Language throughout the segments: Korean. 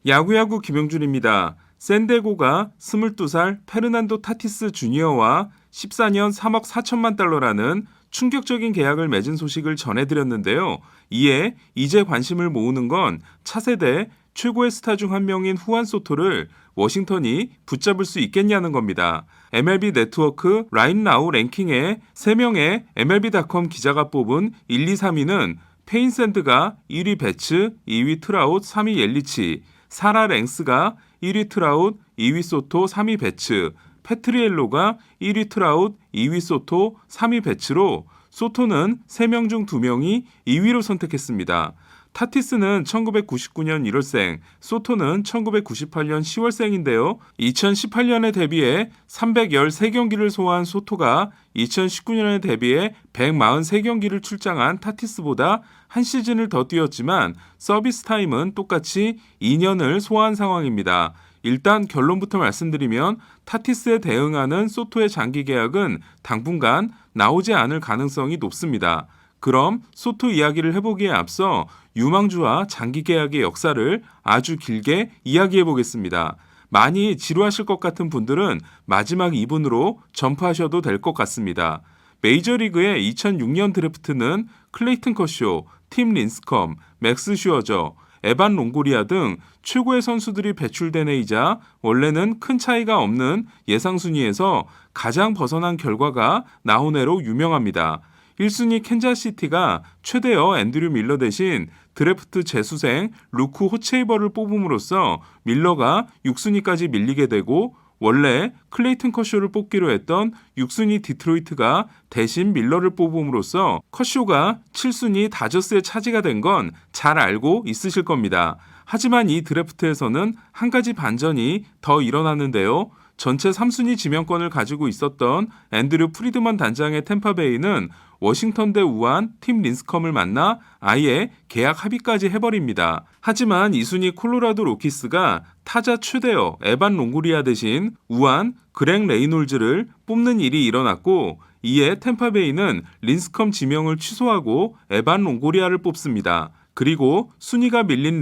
야구야구 김용준입니다. 샌디에고가 22살 페르난도 타티스 주니어와 14년 3억 4천만 달러라는 충격적인 계약을 맺은 소식을 전해드렸는데요. 이에 이제 관심을 모으는 건 차세대 최고의 스타 중 한 명인 후안 소토를 워싱턴이 붙잡을 수 있겠냐는 겁니다. MLB 네트워크 라인나우 랭킹에 3명의 MLB.com 기자가 뽑은 1, 2, 3위는 페인샌드가 1위 배츠, 2위 트라웃, 3위 옐리치, 사라 랭스가 1위 트라웃, 2위 소토, 3위 배츠, 패트리엘로가 1위 트라웃, 2위 소토, 3위 배츠로 소토는 3명 중 2명이 2위로 선택했습니다. 타티스는 1999년 1월생, 소토는 1998년 10월생인데요. 2018년에 데뷔해 313경기를 소화한 소토가 2019년에 데뷔해 143경기를 출장한 타티스보다 한 시즌을 더 뛰었지만 서비스 타임은 똑같이 2년을 소화한 상황입니다. 일단 결론부터 말씀드리면 타티스에 대응하는 소토의 장기 계약은 당분간 나오지 않을 가능성이 높습니다. 그럼 소토 이야기를 해보기에 앞서 유망주와 장기 계약의 역사를 아주 길게 이야기해 보겠습니다. 많이 지루하실 것 같은 분들은 마지막 2분으로 점프하셔도 될 것 같습니다. 메이저리그의 2006년 드래프트는 클레이튼 커쇼, 팀 린스컴, 맥스 슈어저, 에반 롱고리아 등 최고의 선수들이 배출된 해이자 원래는 큰 차이가 없는 예상 순위에서 가장 벗어난 결과가 나온 해로 유명합니다. 1순위 캔자스시티가 최대어 앤드류 밀러 대신 드래프트 재수생 루크 호체이버를 뽑음으로써 밀러가 6순위까지 밀리게 되고 원래 클레이튼 커쇼를 뽑기로 했던 6순위 디트로이트가 대신 밀러를 뽑음으로써 커쇼가 7순위 다저스의 차지가 된 건 잘 알고 있으실 겁니다. 하지만 이 드래프트에서는 한 가지 반전이 더 일어났는데요. 전체 3순위 지명권을 가지고 있었던 앤드류 프리드먼 단장의 템파베이는 워싱턴 대 우한 팀 린스컴을 만나 아예 계약 합의까지 해버립니다. 하지만 2순위 콜로라도 로키스가 타자 최대어 에반 롱고리아 대신 우한 그렉 레이놀즈를 뽑는 일이 일어났고 이에 템파베이는 린스컴 지명을 취소하고 에반 롱고리아를 뽑습니다. 그리고 순위가 밀린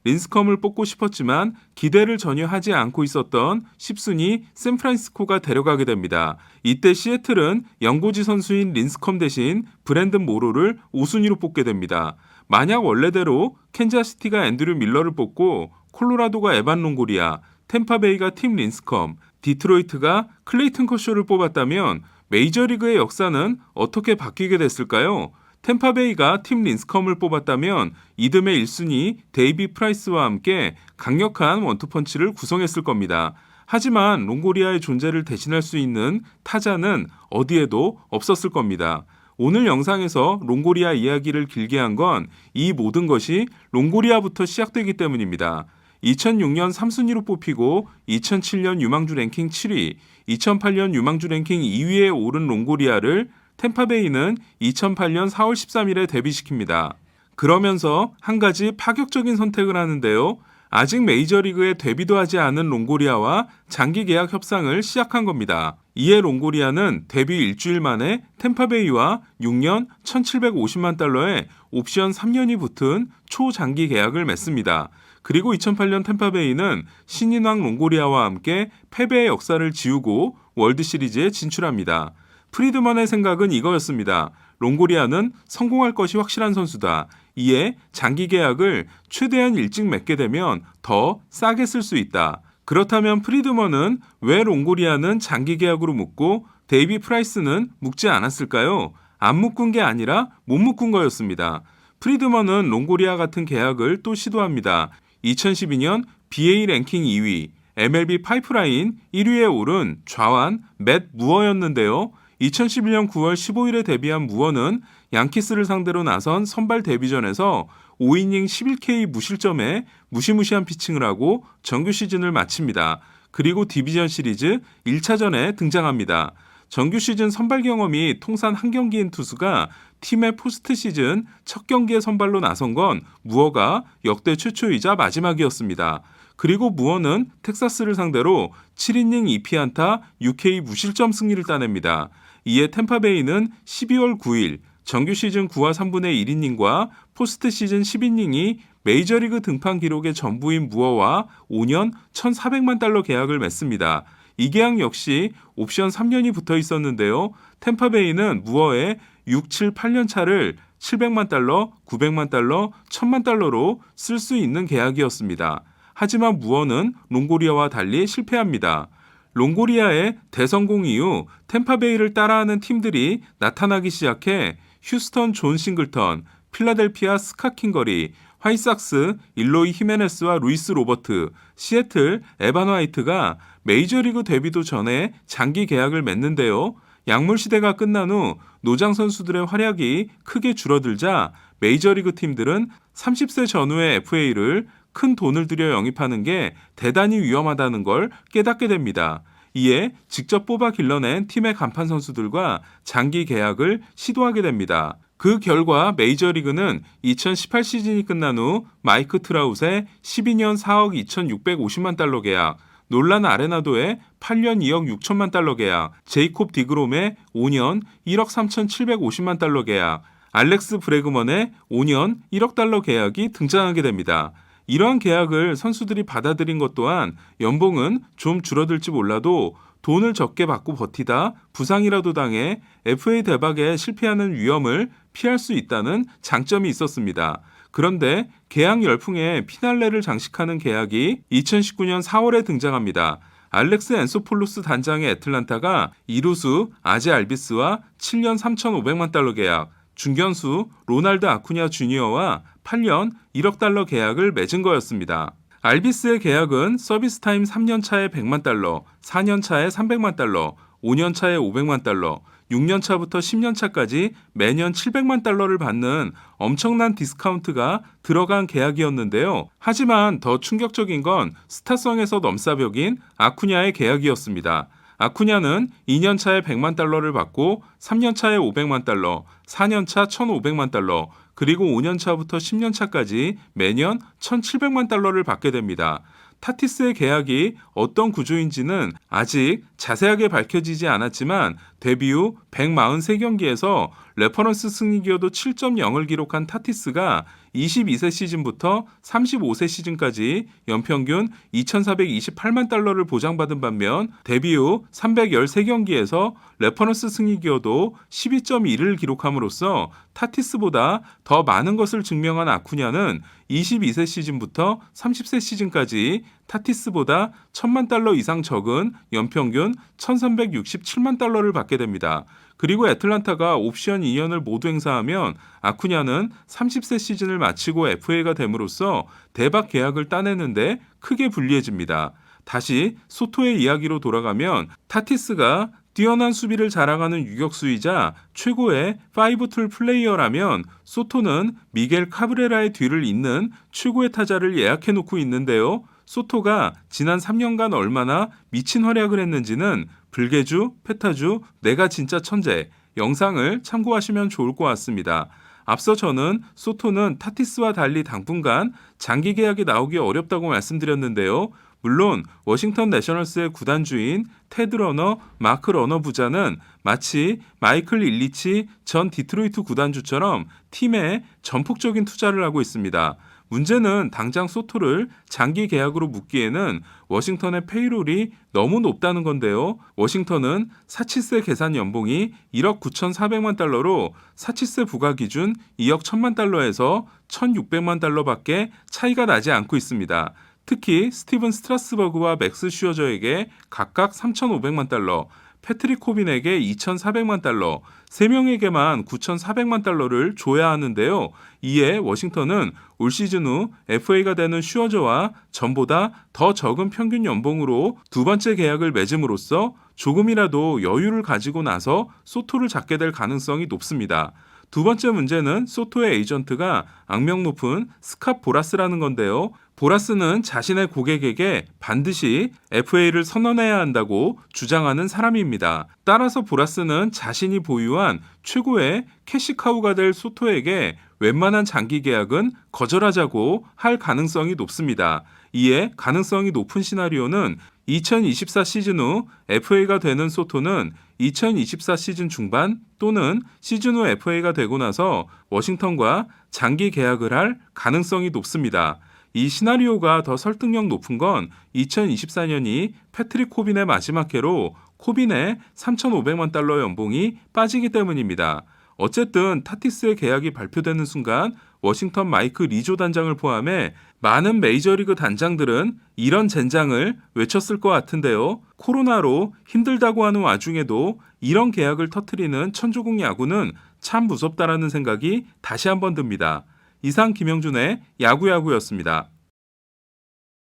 린스컴을 뽑고 싶었지만 기대를 전혀 하지 않고 있었던 10순위 샌프란시스코가 데려가게 됩니다. 이때 시애틀은 연고지 선수인 린스컴 대신 브랜든 모로를 5순위로 뽑게 됩니다. 만약 원래대로 캔자스시티가 앤드류 밀러를 뽑고 콜로라도가 에반 롱고리아, 템파베이가 팀 린스컴, 디트로이트가 클레이튼 커쇼를 뽑았다면 메이저리그의 역사는 어떻게 바뀌게 됐을까요? 템파베이가 팀 린스컴을 뽑았다면 이듬해 1순위 데이비 프라이스와 함께 강력한 원투펀치를 구성했을 겁니다. 하지만 롱고리아의 존재를 대신할 수 있는 타자는 어디에도 없었을 겁니다. 오늘 영상에서 롱고리아 이야기를 길게 한 건 이 모든 것이 롱고리아부터 시작되기 때문입니다. 2006년 3순위로 뽑히고 2007년 유망주 랭킹 7위, 2008년 유망주 랭킹 2위에 오른 롱고리아를 템파베이는 2008년 4월 13일에 데뷔시킵니다. 그러면서 한 가지 파격적인 선택을 하는데요. 아직 메이저리그에 데뷔도 하지 않은 롱고리아와 장기 계약 협상을 시작한 겁니다. 이에 롱고리아는 데뷔 일주일 만에 템파베이와 6년 1,750만 달러의 옵션 3년이 붙은 초장기 계약을 맺습니다. 그리고 2008년 템파베이는 신인왕 롱고리아와 함께 패배의 역사를 지우고 월드시리즈에 진출합니다. 프리드먼의 생각은 이거였습니다. 롱고리아는 성공할 것이 확실한 선수다. 이에 장기 계약을 최대한 일찍 맺게 되면 더 싸게 쓸 수 있다. 그렇다면 프리드먼은 왜 롱고리아는 장기 계약으로 묶고 데이비 프라이스는 묶지 않았을까요? 안 묶은 게 아니라 못 묶은 거였습니다. 프리드먼은 롱고리아 같은 계약을 또 시도합니다. 2012년 BA 랭킹 2위, MLB 파이프라인 1위에 오른 좌완 맷 무어였는데요. 2011년 9월 15일에 데뷔한 무어는 양키스를 상대로 나선 선발 데뷔전에서 5이닝 11K 무실점에 무시무시한 피칭을 하고 정규 시즌을 마칩니다. 그리고 디비전 시리즈 1차전에 등장합니다. 정규 시즌 선발 경험이 통산 한 경기인 투수가 팀의 포스트 시즌 첫 경기에 선발로 나선 건 무어가 역대 최초이자 마지막이었습니다. 그리고 무어는 텍사스를 상대로 7이닝 2피안타 6K 무실점 승리를 따냅니다. 이에 템파베이는 12월 9일 정규 시즌 9와 3분의 1이닝과 포스트 시즌 10이닝이 메이저리그 등판 기록의 전부인 무어와 5년 1,400만 달러 계약을 맺습니다. 이 계약 역시 옵션 3년이 붙어 있었는데요. 템파베이는 무어의 6, 7, 8년 차를 700만 달러, 900만 달러, 1000만 달러로 쓸 수 있는 계약이었습니다. 하지만 무어는 롱고리아와 달리 실패합니다. 롱고리아의 대성공 이후 템파베이를 따라하는 팀들이 나타나기 시작해 휴스턴 존 싱글턴, 필라델피아 스캇 킹거리, 화이삭스 일로이 히메네스와 루이스 로버트, 시애틀 에반 화이트가 메이저리그 데뷔도 전에 장기 계약을 맺는데요. 약물 시대가 끝난 후 노장 선수들의 활약이 크게 줄어들자 메이저리그 팀들은 30세 전후의 FA를 큰 돈을 들여 영입하는 게 대단히 위험하다는 걸 깨닫게 됩니다. 이에 직접 뽑아 길러낸 팀의 간판 선수들과 장기 계약을 시도하게 됩니다. 그 결과 메이저리그는 2018 시즌이 끝난 후 마이크 트라웃의 12년 4억 2,650만 달러 계약, 놀란 아레나도의 8년 2억 6천만 달러 계약, 제이콥 디그롬의 5년 1억 3,750만 달러 계약, 알렉스 브래그먼의 5년 1억 달러 계약이 등장하게 됩니다. 이러한 계약을 선수들이 받아들인 것 또한 연봉은 좀 줄어들지 몰라도 돈을 적게 받고 버티다 부상이라도 당해 FA 대박에 실패하는 위험을 피할 수 있다는 장점이 있었습니다. 그런데 계약 열풍에 피날레를 장식하는 계약이 2019년 4월에 등장합니다. 알렉스 앤소폴로스 단장의 애틀란타가 이루수 아제 알비스와 7년 3,500만 달러 계약, 중견수 로날드 아쿠냐 주니어와 8년 1억 달러 계약을 맺은 거였습니다. 알비스의 계약은 서비스 타임 3년 차에 100만 달러, 4년 차에 300만 달러, 5년 차에 500만 달러, 6년 차부터 10년 차까지 매년 700만 달러를 받는 엄청난 디스카운트가 들어간 계약이었는데요. 하지만 더 충격적인 건 스타성에서 넘사벽인 아쿠냐의 계약이었습니다. 아쿠냐는 2년 차에 100만 달러를 받고 3년 차에 500만 달러, 4년 차 1,500만 달러, 그리고 5년 차부터 10년 차까지 매년 1,700만 달러를 받게 됩니다. 타티스의 계약이 어떤 구조인지는 아직 자세하게 밝혀지지 않았지만 데뷔 후 143경기에서 레퍼런스 승리 기여도 7.0을 기록한 타티스가 22세 시즌부터 35세 시즌까지 연평균 2,428만 달러를 보장받은 반면 데뷔 후 313경기에서 레퍼런스 승리 기여도 12.1을 기록함으로써 타티스보다 더 많은 것을 증명한 아쿠냐는 22세 시즌부터 30세 시즌까지 타티스보다 1,000만 달러 이상 적은 연평균 1,367만 달러를 받게 됩니다. 그리고 애틀란타가 옵션 2년을 모두 행사하면 아쿠냐는 30세 시즌을 마치고 FA가 됨으로써 대박 계약을 따내는데 크게 불리해집니다. 다시 소토의 이야기로 돌아가면 타티스가 뛰어난 수비를 자랑하는 유격수이자 최고의 5툴 플레이어라면 소토는 미겔 카브레라의 뒤를 잇는 최고의 타자를 예약해 놓고 있는데요. 소토가 지난 3년간 얼마나 미친 활약을 했는지는 불개주, 페타주, 내가 진짜 천재 영상을 참고하시면 좋을 것 같습니다. 앞서 저는 소토는 타티스와 달리 당분간 장기 계약이 나오기 어렵다고 말씀드렸는데요. 물론 워싱턴 내셔널스의 구단주인 테드 러너, 마크 러너 부자는 마치 마이클 일리치 전 디트로이트 구단주처럼 팀에 전폭적인 투자를 하고 있습니다. 문제는 당장 소토를 장기 계약으로 묶기에는 워싱턴의 페이롤이 너무 높다는 건데요. 워싱턴은 사치세 계산 연봉이 1억 9,400만 달러로 사치세 부과 기준 2억 1,000만 달러에서 1,600만 달러밖에 차이가 나지 않고 있습니다. 특히 스티븐 스트라스버그와 맥스 슈어저에게 각각 3,500만 달러, 패트릭 코빈에게 2,400만 달러, 3명에게만 9,400만 달러를 줘야 하는데요. 이에 워싱턴은 올 시즌 후 FA가 되는 슈어저와 전보다 더 적은 평균 연봉으로 두 번째 계약을 맺음으로써 조금이라도 여유를 가지고 나서 소토를 잡게 될 가능성이 높습니다. 두 번째 문제는 소토의 에이전트가 악명 높은 스캇 보라스라는 건데요. 보라스는 자신의 고객에게 반드시 FA를 선언해야 한다고 주장하는 사람입니다. 따라서 보라스는 자신이 보유한 최고의 캐시카우가 될 소토에게 웬만한 장기 계약은 거절하자고 할 가능성이 높습니다. 이에 가능성이 높은 시나리오는 2024 시즌 후 FA가 되는 소토는 2024 시즌 중반 또는 시즌 후 FA가 되고 나서 워싱턴과 장기 계약을 할 가능성이 높습니다. 이 시나리오가 더 설득력 높은 건 2024년이 패트릭 코빈의 마지막 해로 코빈의 3,500만 달러 연봉이 빠지기 때문입니다. 어쨌든 타티스의 계약이 발표되는 순간 워싱턴 마이크 리조 단장을 포함해 많은 메이저리그 단장들은 이런 젠장을 외쳤을 것 같은데요. 코로나로 힘들다고 하는 와중에도 이런 계약을 터뜨리는 천조국 야구는 참 무섭다라는 생각이 다시 한번 듭니다. 이상 김영준의 야구야구였습니다.